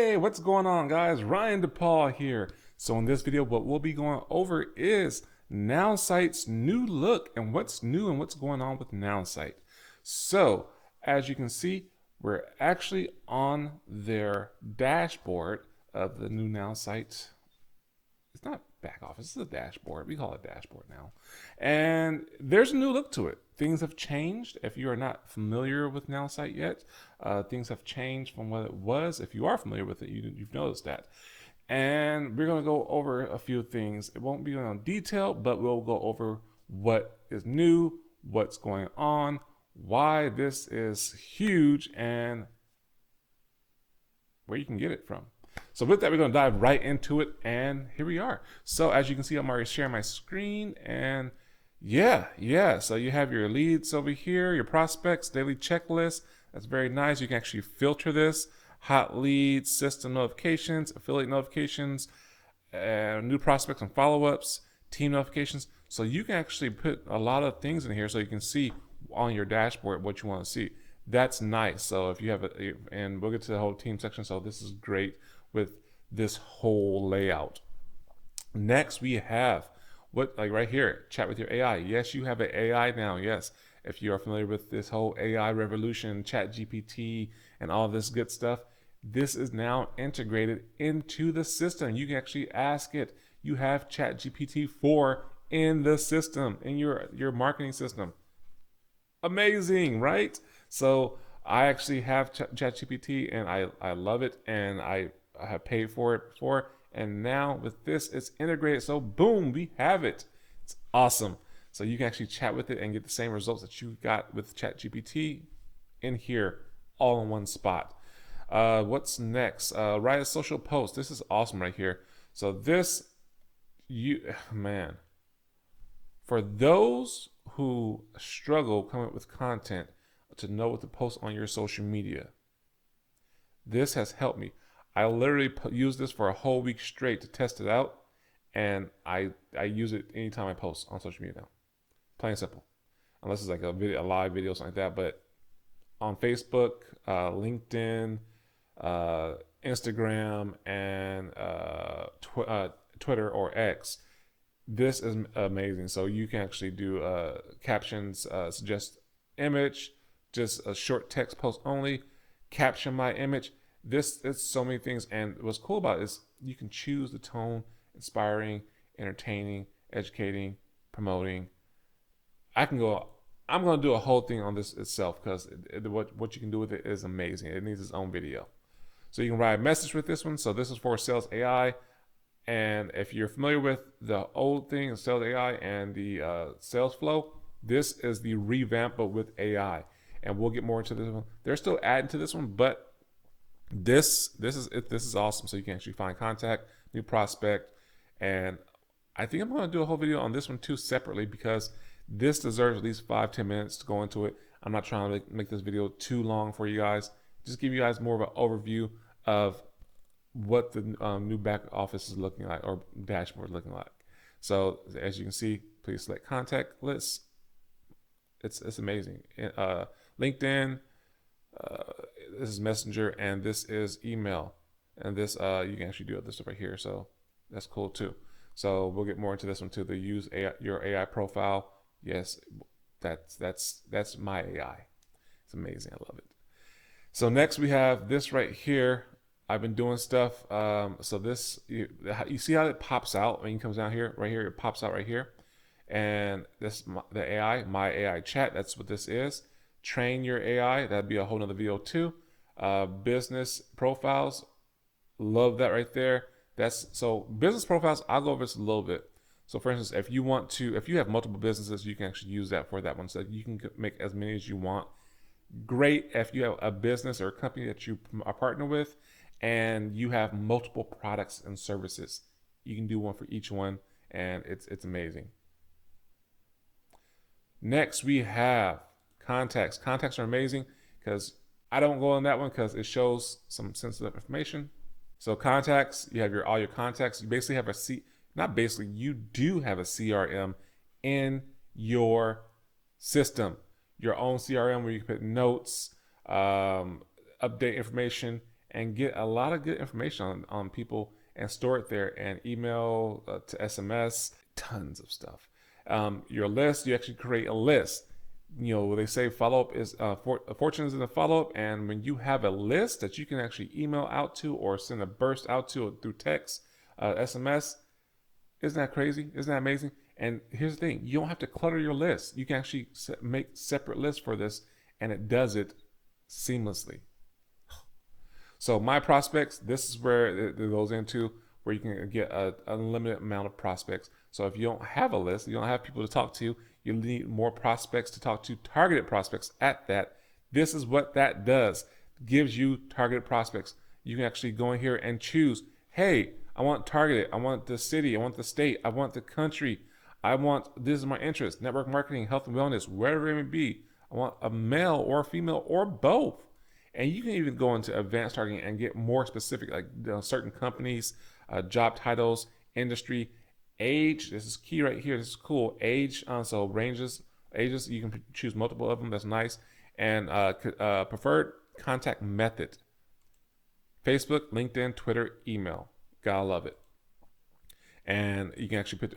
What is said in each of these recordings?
Hey, what's going on, guys? Ryan DePaul here. So in this video, what we'll be going over is Nowsite's new look and what's new and what's going on with Nowsite. So as you can see, we're actually on their dashboard of the new Nowsite. It's not back office, it's a dashboard. We call it dashboard now. And there's a new look to it. Things have changed. If you are not familiar with Nowsite yet, things have changed from what it was. If you are familiar with it, you've noticed that. And we're going to go over a few things. It won't be in detail, but we'll go over what is new, what's going on, why this is huge, and where you can get it from. So with that, we're going to dive right into it, and here we are. So as you can see, I'm already sharing my screen, and yeah. So you have your leads over here, your prospects, daily checklist. That's very nice. You can actually filter this. Hot leads, system notifications, affiliate notifications, new prospects and follow-ups, team notifications. So you can actually put a lot of things in here so you can see on your dashboard what you want to see. That's nice. So if you have it, and we'll get to the whole team section. So this is great with this whole layout. Next, we have like right here, chat with your AI. Yes, you have an AI now. Yes, if you are familiar with this whole AI revolution, chat GPT and all this good stuff, this is now integrated into the system. You can actually ask it. You have chat GPT 4 in the system, in your marketing system. Amazing, right? So I actually have chat GPT and I love it, and I have paid for it before. And now with this, it's integrated. So boom, we have it. It's awesome. So you can actually chat with it and get the same results that you got with ChatGPT in here, all in one spot. What's next? Write a social post. This is awesome right here. So this, man, for those who struggle coming up with content to know what to post on your social media, this has helped me. I literally used this for a whole week straight to test it out, and I use it anytime I post on social media now. Plain and simple, unless it's like a live video, something like that. But on Facebook, LinkedIn, Instagram, and Twitter or X, this is amazing. So you can actually do captions, suggest image, just a short text post only, caption my image. This is so many things, and what's cool about it is you can choose the tone: inspiring, entertaining, educating, promoting. I'm going to do a whole thing on this itself, because what you can do with it is amazing. It needs its own video. So you can write a message with this one. So this is for Sales AI, and if you're familiar with the old thing, Sales AI and the sales flow, this is the revamp but with AI, and we'll get more into this one. They're still adding to this one, but this is awesome. So you can actually find contact, new prospect, and I think I'm going to do a whole video on this one too separately, because this deserves at least 5-10 minutes to go into it. I'm not trying to make this video too long for you guys. Just give you guys more of an overview of what the new back office is looking like, or dashboard looking like. So as you can see, please select contact lists. It's amazing. LinkedIn. This is Messenger, and this is email, and this you can actually do this stuff right here. So that's cool too. So we'll get more into this one too. The use your AI profile. Yes, that's my AI. It's amazing. I love it. So next we have this right here. I've been doing stuff. So this you see how it pops out when it comes down here, right here. It pops out right here, and this the AI, my AI chat. That's what this is. Train your AI. That'd be a whole nother video too. Business profiles, love that right there. So business profiles, I'll go over this a little bit. So for instance, if you have multiple businesses, you can actually use that for that one. So you can make as many as you want. Great if you have a business or a company that you are partner with, and you have multiple products and services. You can do one for each one, and it's amazing. Next, we have contacts. Contacts are amazing, because I don't go on that one because it shows some sensitive information. So contacts, you have all your contacts. You basically have you do have a CRM in your system, your own CRM, where you can put notes, update information, and get a lot of good information on people and store it there, and email to SMS, tons of stuff. Your list, you actually create a list. They say follow up is fortune is in the follow up, and when you have a list that you can actually email out to or send a burst out to through text, SMS, isn't that crazy? Isn't that amazing? And here's the thing, you don't have to clutter your list. You can actually make separate lists for this, and it does it seamlessly. So my prospects, this is where it goes into, where you can get an unlimited amount of prospects. So if you don't have a list, you don't have people to talk to, you need more prospects to talk to, targeted prospects at that. This is what that does. Gives you targeted prospects. You can actually go in here and choose, hey, I want targeted, I want the city, I want the state, I want the country, this is my interest, network marketing, health and wellness, wherever it may be. I want a male or a female or both. And you can even go into advanced targeting and get more specific, like certain companies, job titles, industry, age. This is key right here. This is cool. Age, so ages, you can choose multiple of them. That's nice. And preferred contact method. Facebook, LinkedIn, Twitter, email. Gotta love it. And you can actually put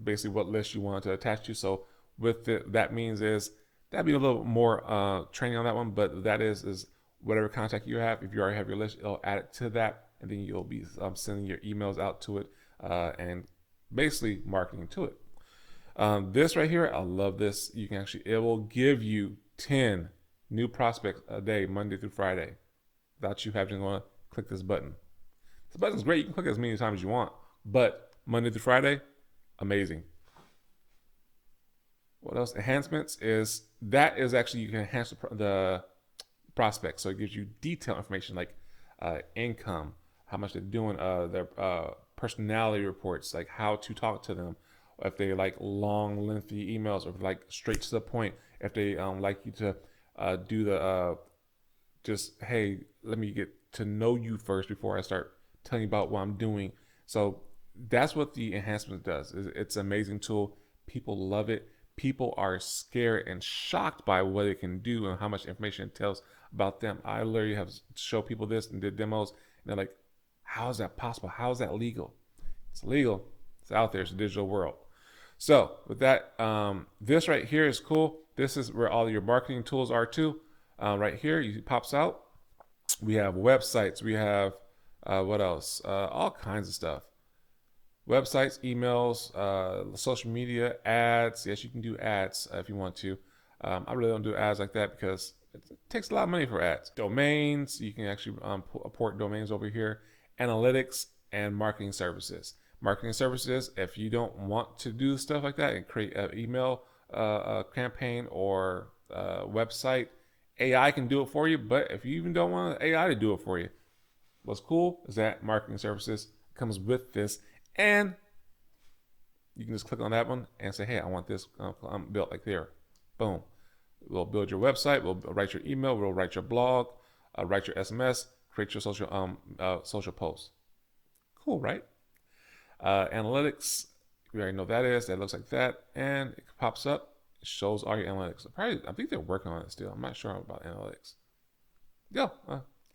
basically what list you want to attach to. So with it, that means is, that'd be a little more training on that one, but that is whatever contact you have. If you already have your list, it'll add it to that, and then you'll be sending your emails out to it and basically marketing to it. This right here, I love this. You can actually, it will give you 10 new prospects a day, Monday through Friday, without you having to go click this button. This button's great. You can click it as many times as you want, but Monday through Friday, amazing. What else? Enhancements is actually, you can enhance the prospects. So it gives you detailed information like income, how much they're doing, their personality reports, like how to talk to them, if they like long, lengthy emails, or if like straight to the point, if they like you to do the just, hey, let me get to know you first before I start telling you about what I'm doing. So that's what the enhancement does. It's an amazing tool. People love it. People are scared and shocked by what it can do and how much information it tells about them. I literally have shown people this and did demos, and they're like, how is that possible? How is that legal? It's legal. It's out there. It's a digital world. So with that, this right here is cool. This is where all your marketing tools are too. Right here, it pops out. We have websites. We have what else? All kinds of stuff. Websites, emails, social media, ads. Yes, you can do ads if you want to. I really don't do ads like that because it takes a lot of money for ads. Domains, you can actually port domains over here. Analytics and marketing services. Marketing services, if you don't want to do stuff like that and create an email campaign or website, AI can do it for you. But if you even don't want AI to do it for you, what's cool is that marketing services comes with this. And you can just click on that one and say, hey, I want this built like there. Boom. We'll build your website. We'll write your email. We'll write your blog, write your SMS, create your social posts. Cool, right? Analytics, we already know what that is. That looks like that. And it pops up. It shows all your analytics. I think they're working on it still. I'm not sure about analytics. Yeah.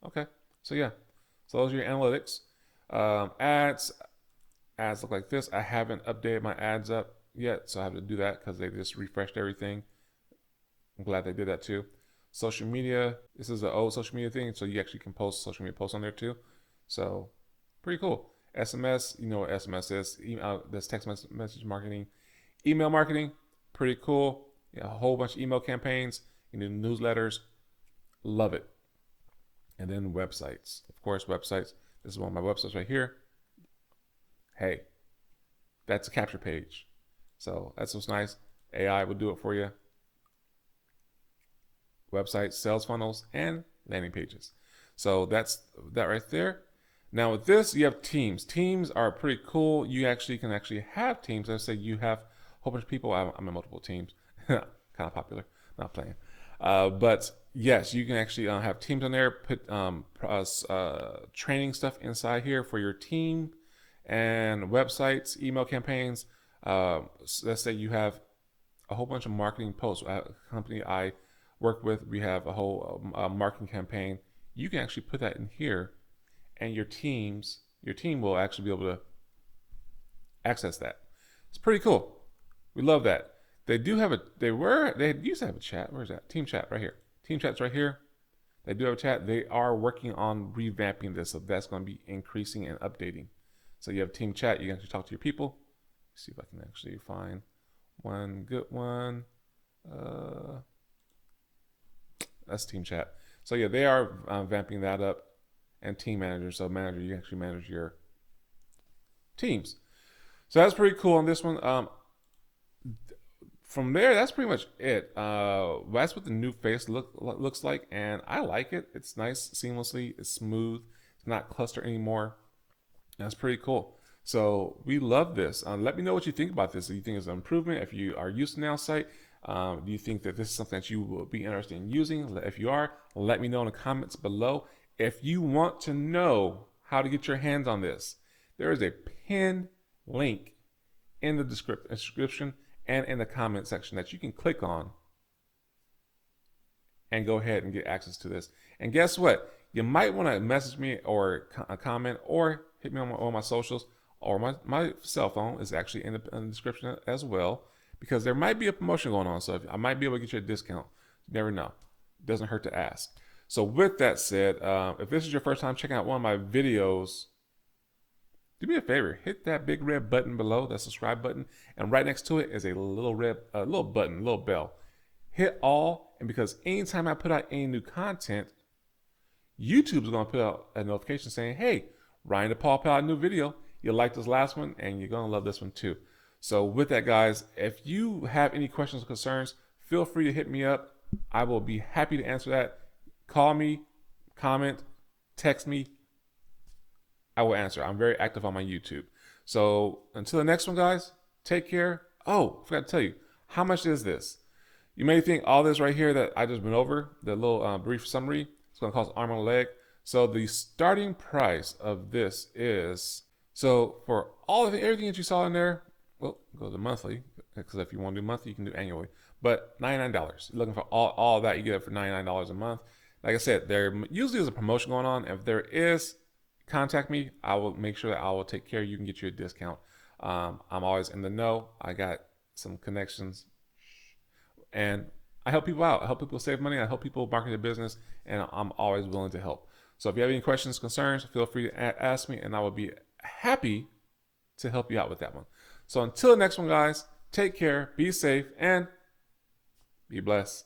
Okay. So yeah. So those are your analytics. Ads look like this. I haven't updated my ads up yet, so I have to do that because they just refreshed everything. I'm glad they did that too. Social media, this is an old social media thing, so you actually can post social media posts on there too. So pretty cool. SMS, you know what SMS is. That's text message marketing. Email marketing, pretty cool. Yeah, a whole bunch of email campaigns, newsletters. Love it. And then websites. Of course, websites. This is one of my websites right here. Hey, that's a capture page. So that's what's nice. AI will do it for you. Websites, sales funnels, and landing pages. So that's that right there. Now with this, you have teams. Teams are pretty cool. You can actually have teams. Let's say you have a whole bunch of people. I'm in multiple teams. Kind of popular. Not playing. But yes, you can actually have teams on there. Put training stuff inside here for your team. And websites, email campaigns. Let's say you have a whole bunch of marketing posts. A company I work with, we have a whole marketing campaign. You can actually put that in here and your team will actually be able to access that. It's pretty cool. We love that. They do have they used to have a chat. Where's that? Team chat right here. Team chat's right here. They do have a chat. They are working on revamping this, so that's going to be increasing and updating. So you have team chat. You can actually talk to your people. Let's see if I can actually find one good one. That's team chat. So yeah, they are vamping that up. And team manager. So manager, you actually manage your teams. So that's pretty cool on this one. From there, that's pretty much it. That's what the new face looks like, and I like it. It's nice, seamlessly, it's smooth. It's not clustered anymore. That's pretty cool. So we love this. Let me know what you think about this. Do you think it's an improvement? If you are used to Nowsite, do you think that this is something that you will be interested in using? If you are, let me know in the comments below. If you want to know how to get your hands on this, there is a pinned link in the description and in the comment section that you can click on and go ahead and get access to this. And guess what? You might want to message me or comment or hit me on my socials, or my cell phone is actually in the description as well, because there might be a promotion going on. So I might be able to get you a discount. You never know. It doesn't hurt to ask. So with that said, if this is your first time checking out one of my videos, do me a favor, hit that big red button below, that subscribe button, and right next to it is a little bell. Hit all, and because anytime I put out any new content, YouTube is going to put out a notification saying, hey, Ryan DePaul put out a new video. You like this last one, and you're going to love this one too. So with that, guys, if you have any questions or concerns, feel free to hit me up. I will be happy to answer that. Call me, comment, text me. I will answer. I'm very active on my YouTube. So until the next one, guys, take care. Oh, I forgot to tell you, how much is this? You may think all this right here that I just went over, the little brief summary, it's going to cost arm and a leg. So the starting price of this is, so for everything that you saw in there, well, go to monthly, because if you want to do monthly, you can do annually. But $99. You're looking for all that, you get it for $99 a month. Like I said, there usually is a promotion going on. If there is, contact me. I will make sure that I will take care of you and get you a discount. I'm always in the know. I got some connections, and I help people out. I help people save money. I help people market their business, and I'm always willing to help. So if you have any questions, concerns, feel free to ask me, and I will be happy to help you out with that one. So until the next one, guys, take care, be safe, and be blessed.